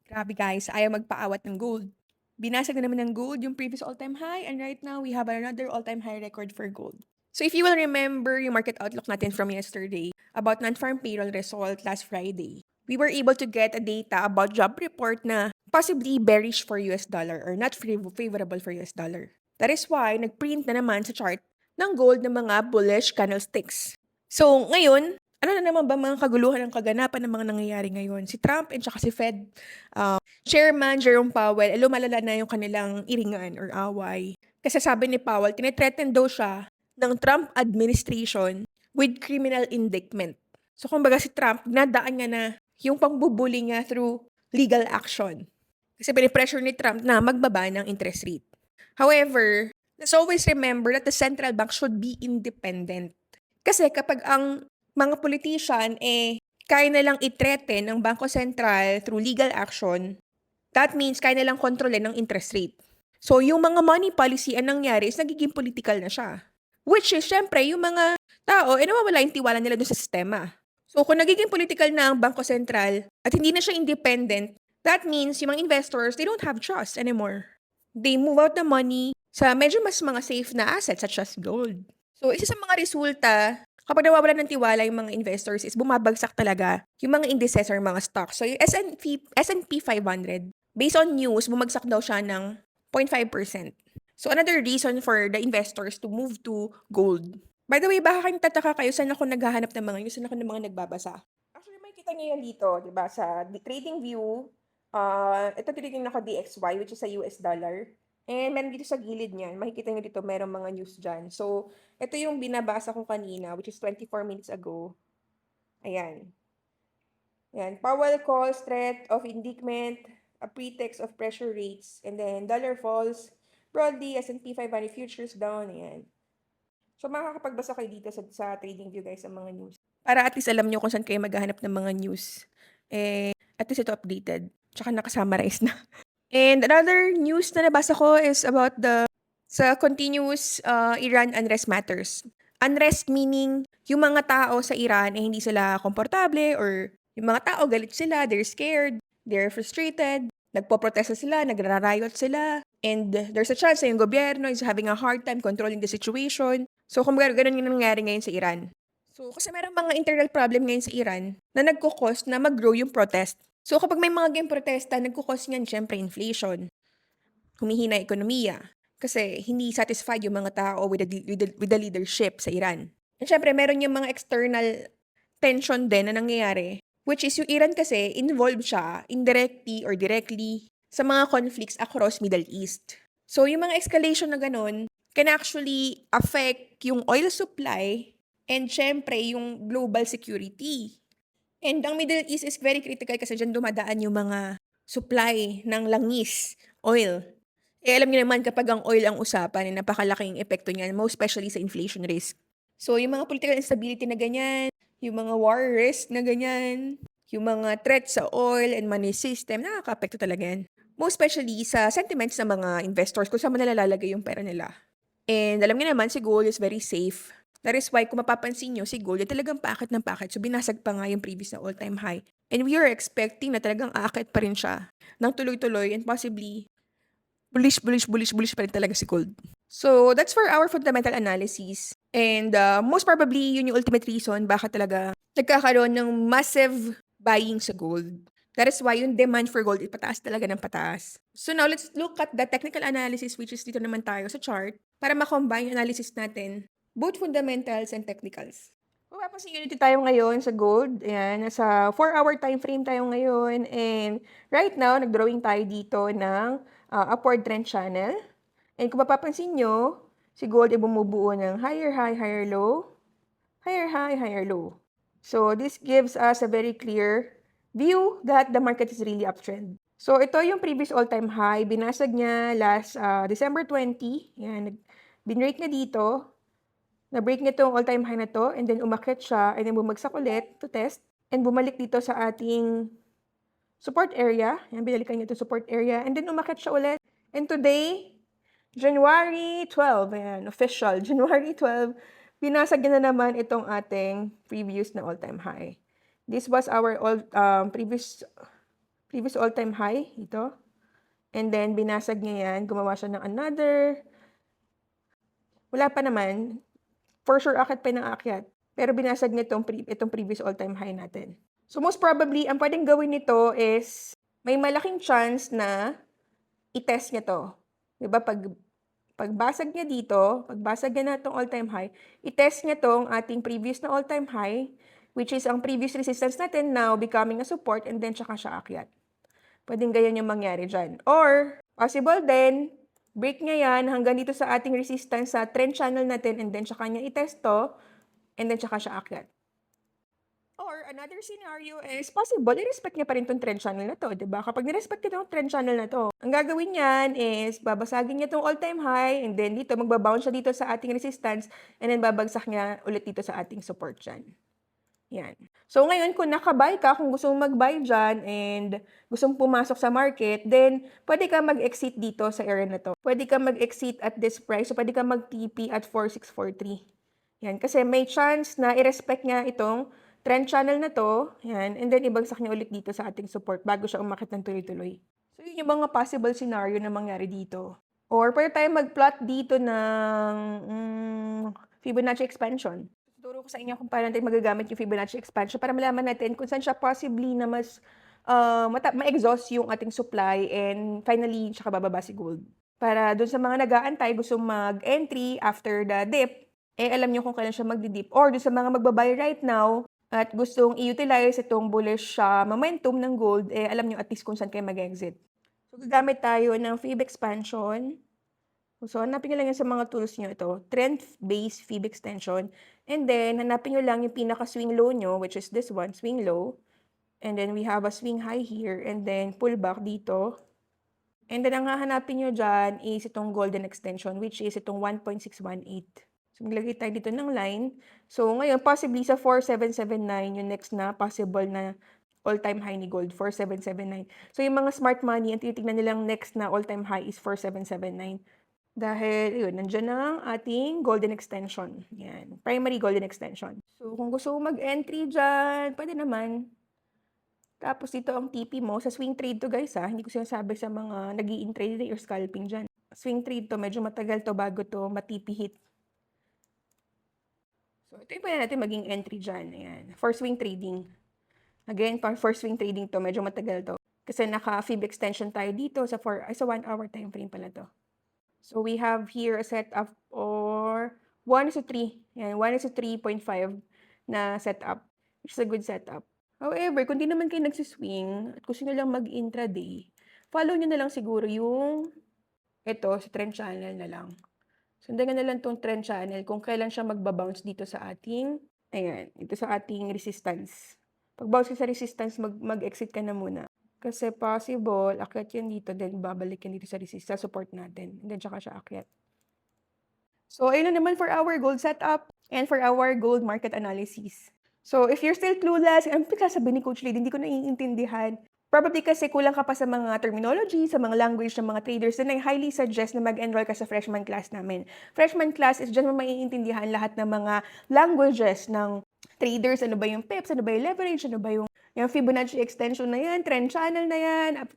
Grabe guys, ayaw magpaawat ng gold. Binasag na naman ng gold yung previous all-time high and right now we have another all-time high record for gold. So if you will remember yung market outlook natin from yesterday about non-farm payroll result last Friday, we were able to get a data about job report na possibly bearish for US dollar or not favorable for US dollar. That is why nagprint na naman sa chart ng gold ng mga bullish candlesticks. So ngayon, ano na naman ba mga kaguluhan ng kaganapan ng mga nangyayari ngayon? Si Trump and saka si Fed Chairman Jerome Powell, lumalala na yung kanilang iringan or away. Kasi sabi ni Powell, tinethreaten daw siya ng Trump administration with criminal indictment. So kumbaga si Trump, nadaan niya na yung pangbubuli niya through legal action. Kasi pinipressure ni Trump na magbaba ng interest rate. However, let's always remember that the central bank should be independent. Kasi kapag ang mga politician kaya nilang i-threaten ng Bangko Sentral through legal action, that means kaya nilang kontrolin ng interest rate. So, yung mga money policy ang nangyari is nagiging political na siya. Which is, syempre, yung mga tao, nawawala yung tiwala nila dun sa sistema. So, kung nagiging political na ang Bangko Sentral at hindi na siya independent, that means yung mga investors, they don't have trust anymore. They move out the money sa medyo mas mga safe na assets such as gold. So, isa sa mga resulta kapag nawawalan ng tiwala yung mga investors is bumabagsak talaga yung mga indices or mga stocks. So, yung S&P 500, based on news, bumagsak daw siya ng 0.5%. So, another reason for the investors to move to gold. By the way, baka kayo tataka kayo saan ako naghahanap ng mga news, saan ako ng mga nagbabasa. Actually, may kita niyo yan dito, di ba? Sa trading view, ito tinitingnan ko DXY, which is sa US dollar. And meron dito sa gilid niyan, makikita niyo dito, merong mga news dyan. So, ito yung binabasa ko kanina, which is 24 minutes ago. Ayan. Ayan. Powell calls threat of indictment, a pretext of pressure rates, and then dollar falls, broadly, S&P 500 futures down, ayan. So, makakapagbasa kayo dito sa TradingView guys, ang mga news. Para at least alam nyo kung saan kayo maghahanap ng mga news. At least ito updated. Tsaka nakasummarize na. And another news na nabasa ko is about sa continuous Iran unrest matters. Unrest meaning yung mga tao sa Iran hindi sila komportable or yung mga tao galit sila, they're scared, they're frustrated, nagpo-protesta sila, nagra-riot sila, and there's a chance na yung gobyerno is having a hard time controlling the situation. So kung ganun yung nangyari ngayon sa Iran. So kasi merong mga internal problem ngayon sa Iran na nagkukos na mag-grow yung protest. So kapag may mga ganyan protesta, nagkukos niyan syempre inflation, humihina ekonomiya, kasi hindi satisfied yung mga tao with the leadership sa Iran. And syempre, meron yung mga external tension din na nangyayari, which is yung Iran kasi involved siya indirectly or directly sa mga conflicts across Middle East. So yung mga escalation na ganun can actually affect yung oil supply and syempre yung global security. And ang Middle East is very critical kasi dyan dumadaan yung mga supply ng langis, oil. Alam niyo naman kapag ang oil ang usapan, napakalaking epekto niyan, most especially sa inflation risk. So, yung mga political instability na ganyan, yung mga war risk na ganyan, yung mga threats sa oil and money system, nakaka-apekto talaga yan. Most especially sa sentiments ng mga investors kung saan mo nalalagay yung pera nila. And alam niyo naman, si gold is very safe. That is why kung mapapansin nyo, si gold ay talagang paakit ng paakit. So, binasag pa nga yung previous na all-time high. And we are expecting na talagang aakit pa rin siya ng tuloy-tuloy and possibly bullish pa rin talaga si gold. So, that's for our fundamental analysis. And most probably, yun yung ultimate reason bakit talaga nagkakaroon ng massive buying sa gold. That is why yung demand for gold, pataas talaga ng pataas. So now, let's look at the technical analysis, which is dito naman tayo sa chart, para ma-combine yung analysis natin, both fundamentals and technicals. Kung mapapansin nyo, dito tayo ngayon sa gold. Ayan, nasa 4-hour time frame tayo ngayon. And right now, nag-drawing tayo dito ng upward trend channel. And kung mapapansin nyo, si gold ay bumubuo ng higher high, higher low, higher high, higher low. So this gives us a very clear view that the market is really uptrend. So ito yung previous all-time high. Binasag niya last December 20. Yan, binrake na dito. Na-break niya itong all-time high na to. And then umakyat siya. And then bumagsak ulit to test. And bumalik dito sa ating support area. Yan, binalikan niya itong support area. And then umakyat siya ulit. And today, January 12, ayan, official, January 12, binasag na naman itong ating previous na all-time high. This was our previous previous all-time high, ito. And then, binasag niya yan. Gumawa siya ng another. Wala pa naman. For sure, akyat pa ng akyat. Pero binasag niya itong previous all-time high natin. So, most probably, ang pwedeng gawin nito is, may malaking chance na i-test niya to. Diba? Pagbasag niya dito, pagbasag niya na itong all-time high, i-test niya tong ating previous na all-time high, which is ang previous resistance natin now becoming a support, and then tsaka siya akyat. Pwedeng ganyan yung mangyari dyan. Or, possible din, break niya yan hanggang dito sa ating resistance sa trend channel natin, and then tsaka niya i-test to, and then tsaka siya akyat. Or, another scenario is possible, i-respect niya pa rin itong trend channel na to, diba? Kapag ni-respect niya itong trend channel na to, ang gagawin niyan is, babasagin niya itong all-time high, and then dito, magbabounce siya dito sa ating resistance, and then babagsak niya ulit dito sa ating support dyan. Yan. So, ngayon, kung nakabuy ka, kung gusto mong mag-buy dyan, and gusto mong pumasok sa market, then, pwede ka mag-exit dito sa area na to. Pwede ka mag-exit at this price, so pwede ka mag-TP at 4643. Yan. Kasi may chance na i-respect niya itong trend channel na to, yan, and then ibagsak niya ulit dito sa ating support bago siya umakit ng tuloy-tuloy. So, yun yung mga possible scenario na mangyari dito. Or, pwede tayo mag-plot dito ng Fibonacci expansion. Turo ko sa inyo kung paano natin magagamit yung Fibonacci expansion para malaman natin kung saan siya possibly na mas ma-exhaust yung ating supply, and finally, siya bababa si gold. Para dun sa mga nag-aantay, gusto mag-entry after the dip, alam nyo kung kailan siya magdi-dip. Or dun sa mga magbabuy right now, at gustong i-utilize itong bullish momentum ng gold, alam nyo at least kung saan kayo mag-exit. So, gagamit tayo ng Fib expansion. So, hanapin nyo lang yan sa mga tools nyo ito. Trend-based Fib extension. And then, hanapin nyo lang yung pinaka-swing low nyo, which is this one, swing low. And then, we have a swing high here. And then, pullback dito. And then, ang hahanapin nyo dyan is itong golden extension, which is itong 1.618. So, maglagay tayo dito ng line. So, ngayon, possibly sa 4779, yung next na possible na all-time high ni gold, 4779. So, yung mga smart money, ang tinitignan nilang next na all-time high is 4779. Dahil, yun, nandiyan na ang ating golden extension. Yan, primary golden extension. So, kung gusto mo mag-entry dyan, pwede naman. Tapos, dito ang TP mo. Sa swing trade to, guys, ha. Hindi ko sinasabi sa mga nag-i-intraday or scalping dyan. Swing trade to, medyo matagal to bago to ma-TP hit. So, ito yung pwede natin maging entry dyan. Ayan. For swing trading. Again, for swing trading to, medyo matagal to. Kasi naka-fib extension tayo dito sa 1 hour time frame pala to. So, we have here a setup or 1:3. Ayan, 1:3.5 na setup. Which is a good setup. However, kung di naman kayo nagsiswing at gusto nyo lang mag-intraday, follow nyo na lang siguro yung ito, sa trend channel na lang. Sundan na lang tong trend channel kung kailan siya magbabounce dito sa ating, ayan, ito sa ating resistance. Pag bounce ka sa resistance, mag-exit ka na muna. Kasi possible, akyat yan dito, then babalik yan dito sa resistance, support natin. And then, tsaka siya akyat. So, ayun na naman for our gold setup and for our gold market analysis. So, if you're still clueless, ang sabi ni Coach Lady, hindi ko naiintindihan. Probably kasi kulang ka pa sa mga terminology, sa mga language ng mga traders, then I highly suggest na mag-enroll ka sa freshman class namin. Freshman class is dyan mo maiintindihan lahat ng mga languages ng traders. Ano ba yung pips, ano ba yung leverage, ano ba yung Fibonacci extension na yan, trend channel na yan,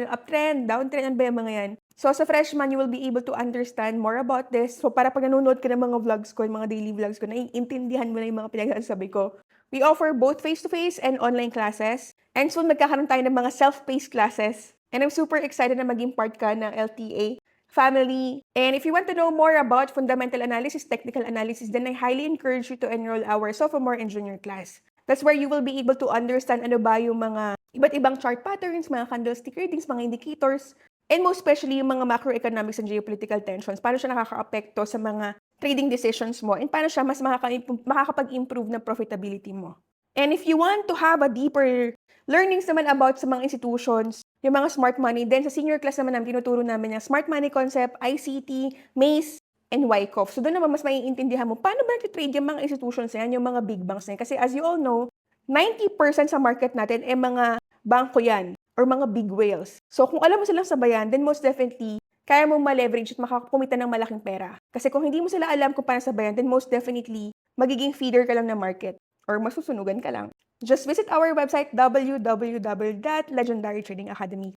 uptrend, downtrend, ano ba yung mga yan. So, sa freshman, you will be able to understand more about this. So, para pag nanonood ka ng mga vlogs ko, mga daily vlogs ko, naiintindihan mo na yung mga pinagsasabi ko. We offer both face-to-face and online classes. And soon, magkakaroon tayo ng mga self-paced classes. And I'm super excited na maging part ka ng LTA family. And if you want to know more about fundamental analysis, technical analysis, then I highly encourage you to enroll our sophomore and junior class. That's where you will be able to understand ano ba yung mga iba't ibang chart patterns, mga candlestick readings, mga indicators, and most especially yung mga macroeconomics and geopolitical tensions. Paano siya nakaka-apekto sa mga trading decisions mo, and paano siya mas makakapag-improve ng profitability mo. And if you want to have a deeper learnings naman about sa mga institutions, yung mga smart money, then sa senior class naman namin, tinuturo namin yung smart money concept, ICT, MACE, and Wyckoff. So doon naman mas maiintindihan mo, paano ba nag-trade yung mga institutions na yan, yung mga big banks na yan? Kasi as you all know, 90% sa market natin ay mga bangko yan, or mga big whales. So kung alam mo silang sabayan, then most definitely, kaya mo ma-leverage at makakumita ng malaking pera. Kasi kung hindi mo sila alam kung paano sabayan, then most definitely, magiging feeder ka lang ng market or masusunugan ka lang. Just visit our website www.legendarytradingacademy.